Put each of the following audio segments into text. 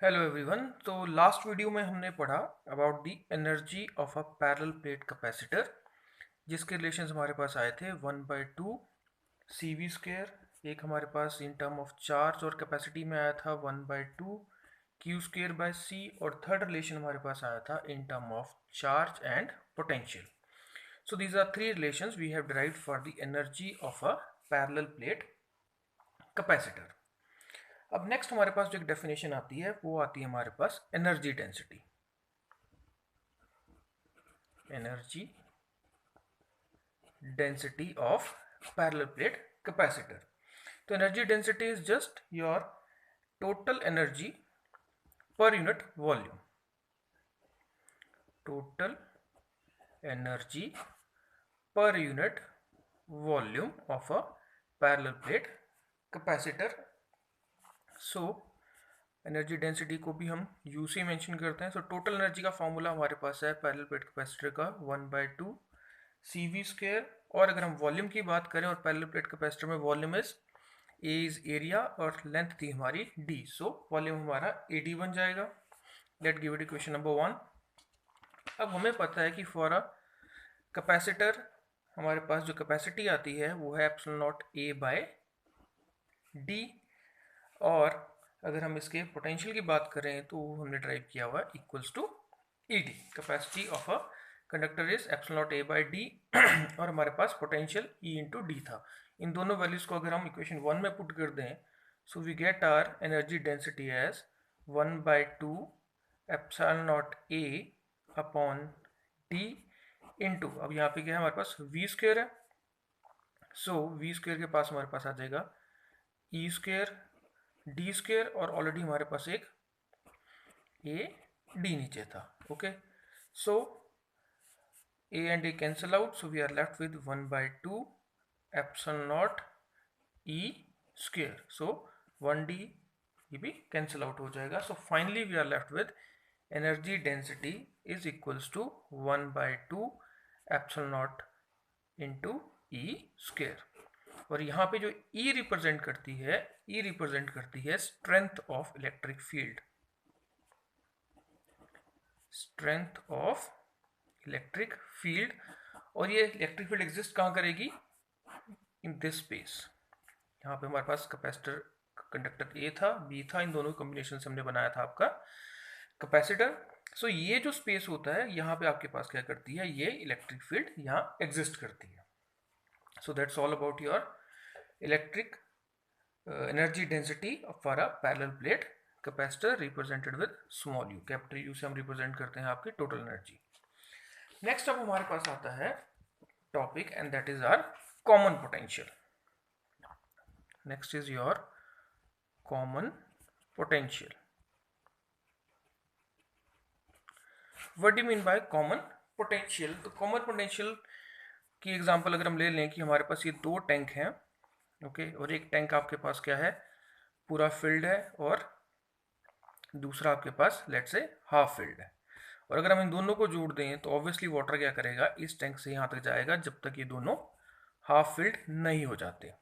Hello everyone. तो last video में हमने पढ़ा about the energy of a parallel plate capacitor, जिसके रिलेशंस हमारे पास आए थे 1/2 सी वी स्क्वेयर। एक हमारे पास इन टर्म ऑफ चार्ज और कैपेसिटी में आया था 1/2 क्यू स्क्वेयर बाय सी, और थर्ड रिलेशन हमारे पास आया था इन term of charge and potential. So these are three relations we have derived for the energy of a parallel plate capacitor. अब next हमारे पास जो एक डेफिनेशन आती है वो आती है हमारे पास energy density. Energy density of parallel plate capacitor. तो energy density is just your total energy per unit volume. Total energy per unit volume of a parallel plate capacitor. So energy density को भी हम U से mention करते हैं। So total energy का formula हमारे पास है पैरेलल प्लेट कैपेसिटर का 1/2 सी वी स्क्वेयर। और अगर हम वॉल्यूम की बात करें और पैरेलल प्लेट कैपेसिटर में volume is a is area और लेंथ थी हमारी डी, सो वॉल्यूम हमारा ए डी बन जाएगा। Let give it equation number 1। अब हमें पता है कि फॉर अ कैपेसिटर हमारे पास जो कैपेसिटी आती है वो है epsilon not A by D, और अगर हम इसके पोटेंशियल की बात करें तो हमने ड्राइव किया हुआ equals to E D. Capacity of a conductor is epsilon not A by D और हमारे पास पोटेंशियल ई इंटू डी था। इन दोनों वैल्यूज को अगर हम इक्वेशन 1 में पुट कर दें, so we get our energy density as 1/2 epsilon not A upon D into, अब यहाँ पे क्या है हमारे पास वी स्क्वेयर है, सो वी स्क्वेयर के पास हमारे पास आ जाएगा ई स्क्वेयर डी स्क्वेयर, और ऑलरेडी हमारे पास एक ए डी नीचे था। Okay, so A and A cancel out, so we are left with 1/2 epsilon not E square. So 1d ये भी कैंसल आउट हो जाएगा। So finally we are left with energy density is equals to 1/2 epsilon not into E square. और यहाँ पे जो E represent करती है, E रिप्रेजेंट करती है strength of electric field. Strength of electric field, और ये इलेक्ट्रिक फील्ड एग्जिस्ट कहाँ करेगी? In this space. यहाँ पे हमारे पास कैपेसिटर कंडक्टर ए था, बी था, इन दोनों कॉम्बिनेशन से हमने बनाया था आपका कैपेसिटर। सो ये जो स्पेस होता है यहाँ पे आपके पास क्या करती है, ये इलेक्ट्रिक फील्ड यहाँ एग्जिस्ट करती है। So that's all about your electric energy density for a parallel plate capacitor represented with small you. Capital you से हम रिप्रेजेंट करते हैं आपकी टोटल एनर्जी। नेक्स्ट अब हमारे पास आता है topic and that is our common potential. Next is your common potential. What do you mean by common potential? तो कॉमन पोटेंशियल की एग्जांपल अगर हम ले लें कि हमारे पास ये दो टैंक हैं, ओके, और एक टैंक आपके पास क्या है, पूरा फिल्ड है, और दूसरा आपके पास लेट से हाफ फिल्ड है। और अगर हम इन दोनों को जोड़ दें तो ऑब्वियसली वाटर क्या करेगा, इस टैंक से यहाँ तक जाएगा जब तक ये दोनों हाफ फिल्ड नहीं हो जाते।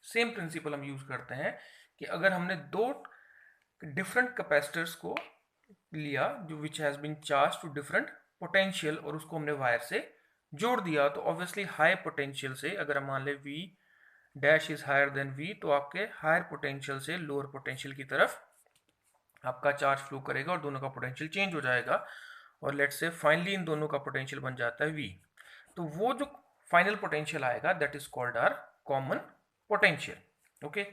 सेम प्रिंसिपल हम यूज करते हैं कि अगर हमने दो डिफरेंट कैपेसिटर्स को लिया जो which has been charged to different potential, और उसको हमने वायर से जोड़ दिया, तो ऑब्वियसली हाई पोटेंशियल से अगर हम मान लें V dash is higher than V, तो आपके हायर पोटेंशियल से लोअर पोटेंशियल की तरफ आपका चार्ज फ्लो करेगा और दोनों का पोटेंशियल चेंज हो जाएगा, और लेट्स से फाइनली इन दोनों का पोटेंशियल बन जाता है V। तो वो जो फाइनल पोटेंशियल आएगा that is called our common potential. Okay,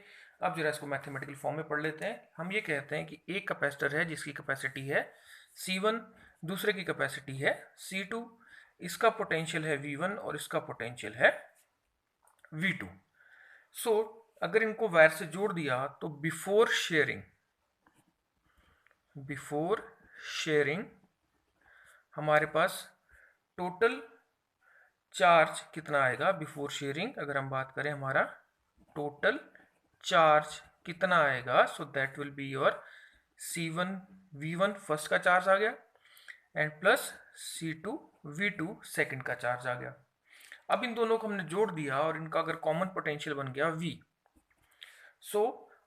अब जरा इसको मैथमेटिकल फॉर्म में पढ़ लेते हैं। हम ये कहते हैं कि एक कैपेसिटर है जिसकी कैपेसिटी है C1, दूसरे की कैपेसिटी है C2, इसका पोटेंशियल है V1 और इसका पोटेंशियल है V2। सो अगर इनको वायर से जोड़ दिया तो बिफोर शेयरिंग हमारे पास टोटल चार्ज कितना आएगा बिफोर शेयरिंग, अगर हम बात करें हमारा टोटल चार्ज कितना आएगा, so that will be your C1 V1 first का चार्ज आ गया, and plus C2 V2 second का चार्ज आ गया। अब इन दोनों को हमने जोड़ दिया और इनका अगर कॉमन पोटेंशियल बन गया V। सो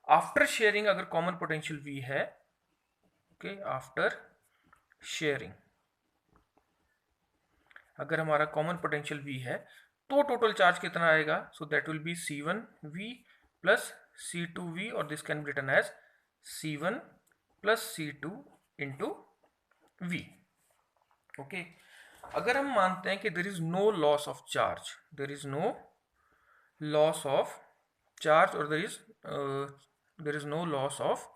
आफ्टर शेयरिंग अगर कॉमन पोटेंशियल V है ओके, आफ्टर शेयरिंग। अगर हमारा कॉमन पोटेंशियल V है तो टोटल चार्ज कितना आएगा? So that will be C1V plus C2V, और this can be written as C1 plus C2 into V। Okay, अगर हम मानते हैं कि there is no loss of charge, there is no loss of charge, और there is no loss of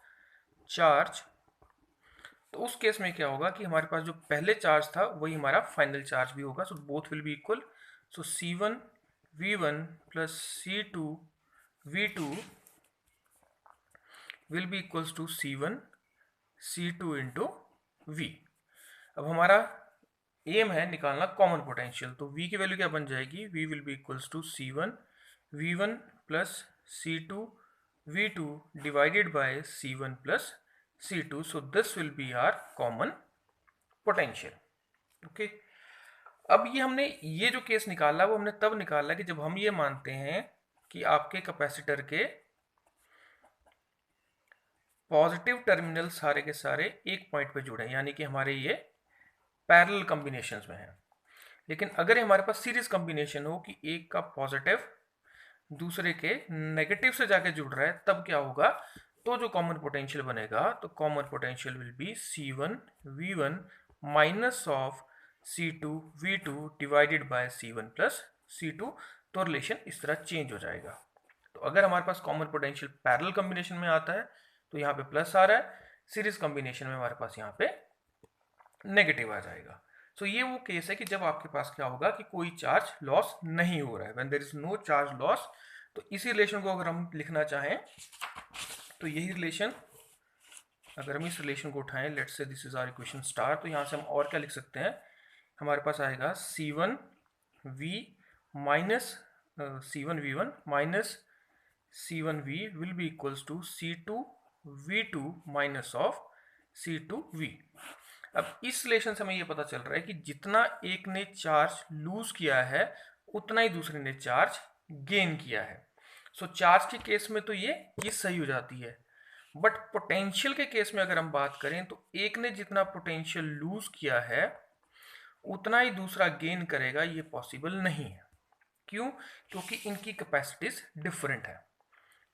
charge, तो उस case में क्या होगा कि हमारे पास जो पहले चार्ज था वही हमारा फाइनल चार्ज भी होगा। So both will be equal. So C1V1 plus C2V2 will be equals to C1C2 into V। अब हमारा एम है निकालना कॉमन पोटेंशियल, तो V की वैल्यू क्या बन जाएगी? V will be equals to C1V1 plus C2V2 divided by C1 plus C2, so this will be our common potential. Okay, अब ये हमने ये जो केस निकाला वो हमने तब निकाला कि जब हम ये मानते हैं कि आपके कैपेसिटर के पॉजिटिव टर्मिनल सारे के सारे एक पॉइंट पे जुड़े हैं, यानी कि हमारे ये पैरेलल कॉम्बिनेशंस में हैं। लेकिन अगर हमारे पास सीरीज कॉम्बिनेशन हो कि एक का पॉजिटिव दूसरे के नेगेटिव से जाके जुड़ रहा है, तब क्या होगा? तो जो कॉमन पोटेंशियल बनेगा, तो common potential will be C1V1 minus of C2V2 divided by C1 plus C2। तो रिलेशन इस तरह चेंज हो जाएगा। तो अगर हमारे पास कॉमन पोटेंशियल पैरेलल कॉम्बिनेशन में आता है तो यहाँ पे प्लस आ रहा है, सीरीज कॉम्बिनेशन में हमारे पास यहाँ पे नेगेटिव आ जाएगा। सो ये वो केस है कि जब आपके पास क्या होगा कि कोई चार्ज लॉस नहीं हो रहा है, when there is no charge loss. तो इसी रिलेशन को अगर हम लिखना चाहें तो यही रिलेशन, अगर हम इस रिलेशन को उठाएं, let's say this is our equation star, तो यहाँ से हम और क्या लिख सकते हैं? हमारे पास आएगा C1V minus C1V1 minus C1V will be equals to C2V2 minus of C2V। अब इस रिलेशन से हमें ये पता चल रहा है कि जितना एक ने चार्ज लूज किया है उतना ही दूसरे ने चार्ज गेन किया है। सो चार्ज के केस में तो ये सही हो जाती है, बट पोटेंशियल के केस में अगर हम बात करें तो एक ने जितना पोटेंशियल लूज किया है उतना ही दूसरा गेन करेगा, ये पॉसिबल नहीं है। क्यों? क्योंकि इनकी कैपेसिटीज डिफरेंट है।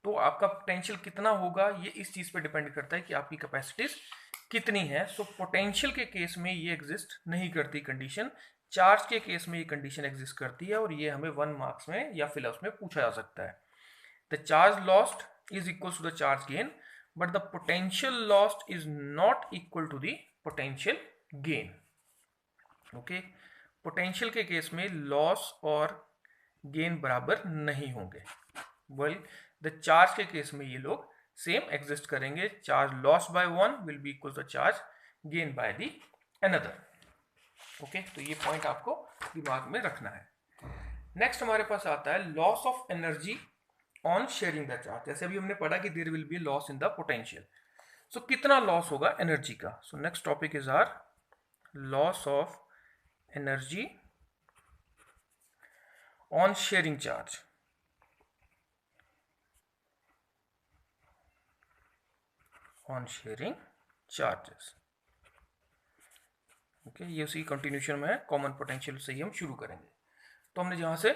तो आपका पोटेंशियल कितना होगा ये इस चीज पे डिपेंड करता है कि आपकी कैपेसिटीज कितनी है। सो पोटेंशियल के केस में ये एग्जिस्ट नहीं करती कंडीशन, चार्ज के केस में ये कंडीशन एग्जिस्ट करती है, और ये हमें 1 मार्क्स में या फिलहाल में पूछा जा सकता है। The charge lost is equal to the charge gain, but the potential lost is not equal to the potential gain. Okay, potential के केस में लॉस और गेन बराबर नहीं होंगे। वेल, द चार्ज के केस में ये लोग सेम एग्जिस्ट करेंगे। Charge loss by one will be equal to charge gain by the another. Okay, तो ये पॉइंट आपको दिमाग में रखना है। नेक्स्ट हमारे पास आता है loss of energy on sharing the charge. जैसे अभी हमने पढ़ा कि there will be loss in the potential, so कितना लॉस होगा एनर्जी का? So next topic is our loss of energy on sharing charge. On sharing charges. Okay, ये उसी कंटिन्यूशन में है, कॉमन पोटेंशियल से ही हम शुरू करेंगे। तो हमने जहां से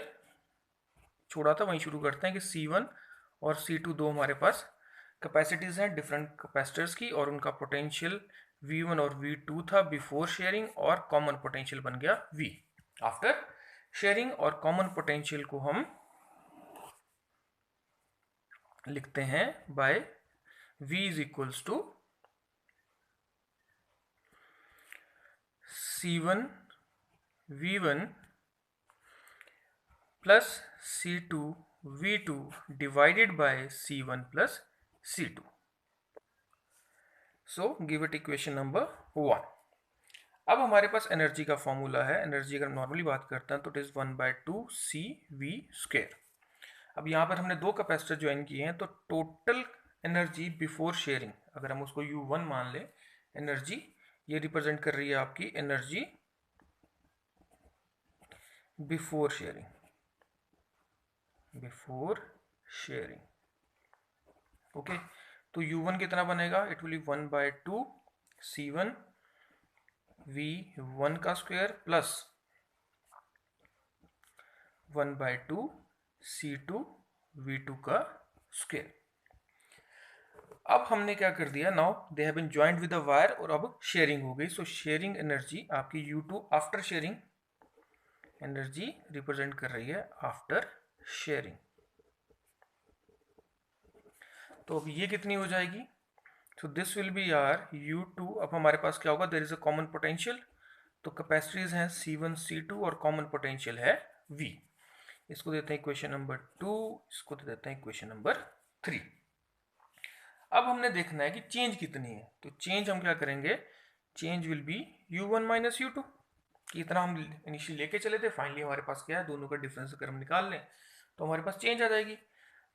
छोड़ा था वहीं शुरू करते हैं कि C1 और C2 दो हमारे पास कैपेसिटीज हैं डिफरेंट कैपेसिटर्स की, और उनका पोटेंशियल V1 और V2 था बिफोर शेयरिंग, और कॉमन पोटेंशियल बन गया V आफ्टर शेयरिंग। और कॉमन पोटेंशियल को हम लिखते हैं by V is equals to C1 V1 plus C2 V2 divided by C1 plus C2। So give it equation number 1। अब हमारे पास एनर्जी का फॉर्मूला है। एनर्जी अगर नॉर्मली बात करते हैं तो इट इज 1/2 CV²। अब यहाँ पर हमने दो कैपेसिटर ज्वाइन किए हैं, तो टोटल एनर्जी बिफोर शेयरिंग, अगर हम उसको U1 मान लें, एनर्जी ये रिप्रेजेंट कर रही है आपकी energy before sharing. Before sharing okay, तो U1 कितना बनेगा? It will be 1/2 C1 V1 का स्क्वायर प्लस 1/2 C2 V2 का स्क्वायर। अब हमने क्या कर दिया, now they have been joined with the wire, और अब शेयरिंग हो गई। सो शेयरिंग एनर्जी आपकी U2 after sharing energy represent कर रही है आफ्टर शेयरिंग। तो अब ये कितनी हो जाएगी, तो this will B are U2। अब हमारे पास क्या होगा, there is a common potential, तो कैपेसिटीज हैं C1 C2 और कॉमन पोटेंशियल है V। इसको देते हैं इक्वेशन नंबर 2, इसको देते हैं इक्वेशन नंबर 3। अब हमने देखना है कि चेंज कितनी है, तो चेंज हम क्या करेंगे, change will be U1 minus U2 कि इतना हम इनिशियली लेके चले थे, फाइनली हमारे पास क्या है, दोनों का डिफरेंस अगर हम निकाल लें तो हमारे पास चेंज आ जाएगी।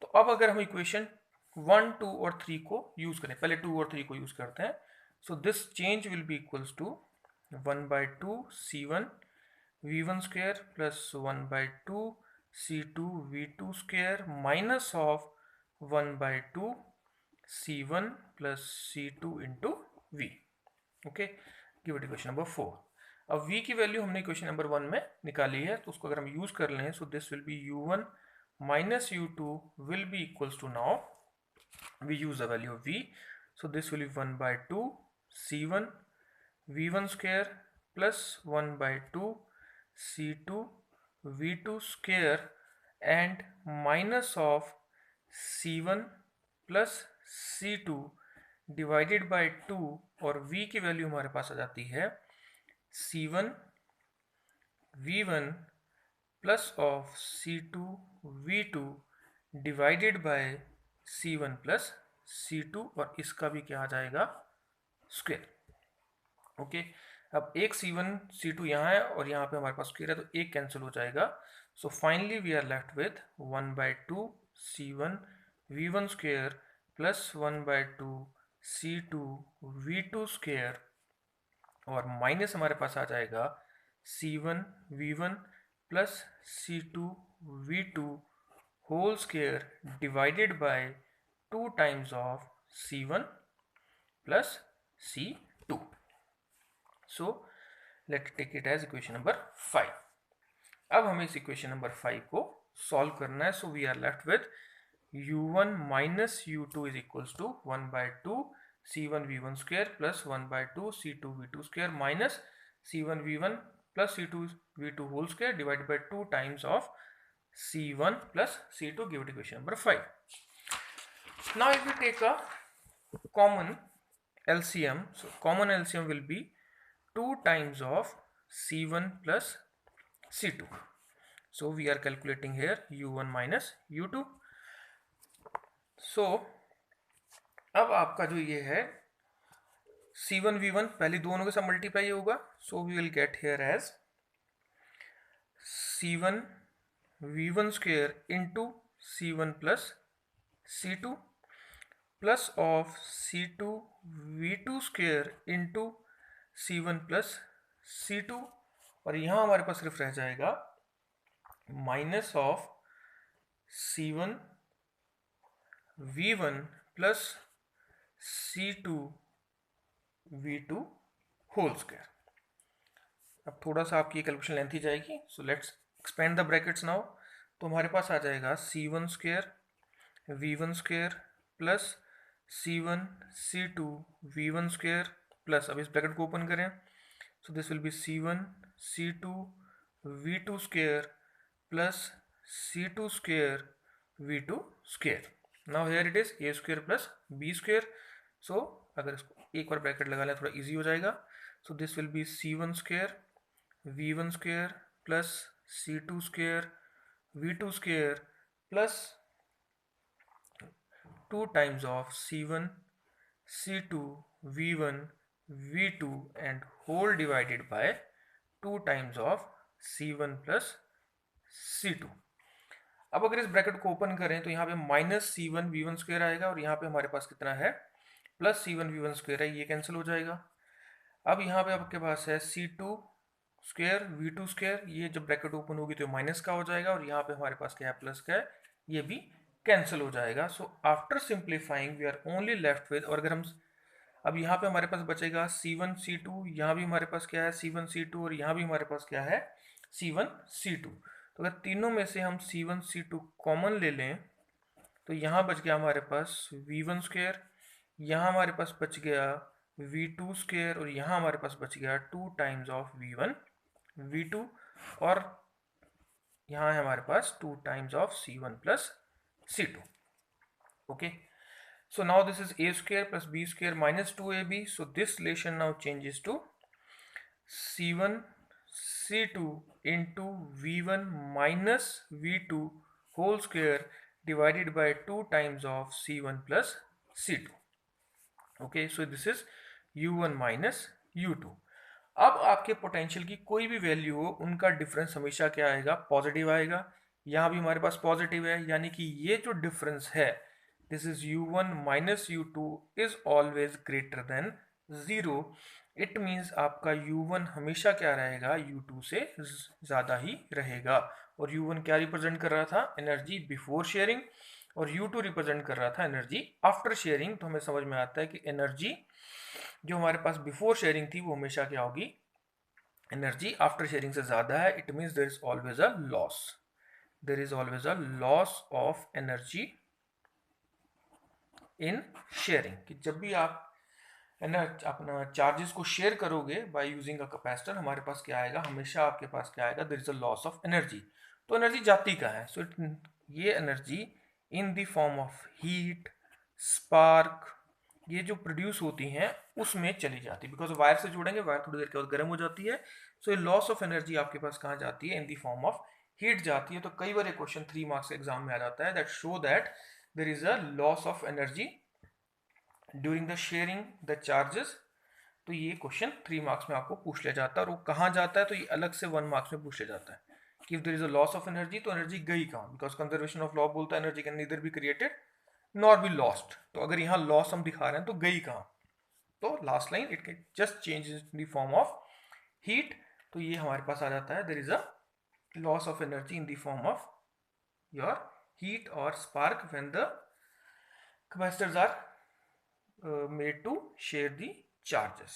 तो अब अगर हम इक्वेशन 1, 2 और 3 को यूज करें, पहले 2 और 3 को यूज करते हैं। So this change will be equals to 1/2 C1 V1 square plus 1/2 C2 V2 square minus of 1/2 C1 plus C2 into V। Okay, give it equation number 4। अब V की वैल्यू हमने इक्वेशन नंबर 1 में निकाली है, तो उसको अगर हम यूज कर लें, so this will be U1 minus U2 will be equals to, now we use the value of V, so this will be 1/2 C1 V1 square plus 1/2 C2 V2 square and minus of C1 plus C2 divided by 2, और V की value हमारे पास आ जाती है C1 V1 plus of C2 V2 divided by C1 plus C2, और इसका भी क्या आ जाएगा, स्क्वायर। ओके, अब एक C1 C2 यहाँ है और यहाँ पे हमारे पास स्क्वायर है, तो एक कैंसिल हो जाएगा। So finally we are left with 1/2 C1 V1 square plus 1/2 C2 V2 square, और माइनस हमारे पास आ जाएगा C1 V1 plus C2 V2 whole square divided by 2 times of C1 plus C2। So let take it as equation number 5। अब हमें इस equation number 5 को solve करना है। So we are left with U1 minus U2 is equals to 1/2 C1 V1 square plus 1/2 C2 V2 square minus C1 V1 plus C2 V2 whole square divided by 2 times of C1 plus C2, give it equation number 5. Now if we take a common LCM, so common LCM will be 2 times of C1 plus C2. So we are calculating here U1 minus U2. So अब आपका जो ये है C1 V1 पहले दोनों के साथ multiply होगा, so we will get here as C1 V1 square into C1 plus C2 plus of C2 V2 square into C1 plus C2, और यहाँ हमारे पास सिर्फ रह जाएगा minus of C1 V1 plus C2 V2 whole square. अब थोड़ा सा आपकी कैलकुलेशन लेंथी जाएगी, so let's expand the brackets now. तो हमारे पास आ जाएगा C1 square V1 square plus C1 C2 V1 square plus, अब इस ब्रैकेट को ओपन करें, so this will be C1 C2 V2 square plus C2 square V2 square. Now here it is A square plus B square. सो अगर इसको एक बार bracket लगा लें थोड़ा इजी हो जाएगा। सो this will be C1 square V1 square plus C2 square V2 square plus 2 times of C1 C2 V1 V2 and whole divided by 2 times of C1 plus C2। अब अगर इस ब्रैकेट को open करें तो यहाँ पे माइनस C1 V1 स्क्वायर आएगा, और यहाँ पे हमारे पास कितना है, प्लस C1 V1 स्क्वायर है, ये कैंसिल हो जाएगा। अब यहाँ पे आपके पास है C2 स्क्वायर V2 स्क्वायर, ये जब ब्रैकेट ओपन होगी तो माइनस का हो जाएगा, और यहाँ पे हमारे पास क्या है, प्लस का है, ये भी कैंसिल हो जाएगा। So after simplifying we are only left with, और अगर हम अब यहाँ पे हमारे पास बचेगा C1 C2, यहाँ भी हमारे पास क्या है C1 C2 और यहाँ भी हमारे पास क्या है C1 C2। तो अगर तीनों में से हम C1 C2 कॉमन ले लें तो यहाँ बच गया हमारे पास V1 स्क्वायर, यहाँ हमारे पास बच गया V2 स्क्वायर और यहाँ हमारे पास बच गया 2 टाइम्स ऑफ V1 V2 और यहाँ है हमारे पास 2 times of C1 plus C2। Okay, so now this is a square plus b square minus 2ab, so this relation now changes to C1 C2 into V1 minus V2 whole square divided by 2 times of C1 plus C2. Okay, so this is U1 minus U2. अब आपके potential की कोई भी value हो उनका difference हमेशा क्या आएगा, पॉजिटिव आएगा। यहाँ भी हमारे पास पॉजिटिव है, यानी कि ये जो डिफरेंस है this is U1 minus U2 is always greater than 0। It means आपका U1 हमेशा क्या रहेगा, U2 से ज़्यादा ही रहेगा। और U1 क्या रिप्रेजेंट कर रहा था, एनर्जी बिफोर शेयरिंग, और U2 रिप्रेजेंट कर रहा था एनर्जी आफ्टर शेयरिंग। तो हमें समझ में आता है कि एनर्जी जो हमारे पास बिफोर शेयरिंग थी वो हमेशा क्या होगी, एनर्जी आफ्टर शेयरिंग से ज़्यादा है। It means there is always a loss, there is always a loss of energy in sharing. कि जब भी आप अपना चार्जेस को शेयर करोगे बाय यूजिंग अ कैपेसिटर, हमारे पास क्या आएगा, हमेशा आपके पास क्या आएगा, there is a loss of energy. तो एनर्जी जाती कहाँ है, सो ये energy in the form of heat, spark, ये जो प्रोड्यूस होती हैं उसमें चली जाती है। बिकॉज वायर से जोड़ेंगे, वायर थोड़ी देर के बाद गर्म हो जाती है। सो ये लॉस ऑफ एनर्जी आपके पास कहाँ जाती है, इन द फॉर्म ऑफ हीट जाती है। तो कई बार क्वेश्चन 3 मार्क्स एग्जाम में आ जाता है that show that there is a loss of energy during the sharing the charges. तो ये क्वेश्चन 3 मार्क्स में आपको पूछ लिया जाता है, और वो कहाँ जाता है तो ये अलग से 1 मार्क्स में पूछ लिया जाता है कि if there is a loss of energy तो एनर्जी गई कहाँ। बिकॉज कंजर्वेशन ऑफ लॉ बोलता है energy can neither be created nor be lost. तो अगर यहाँ लॉस हम दिखा रहे हैं तो गई कहाँ, तो last line it can just change in the form of heat. तो ये हमारे पास आ जाता है there is a loss of energy in the form of your heat और spark when the capacitors are made to share the charges.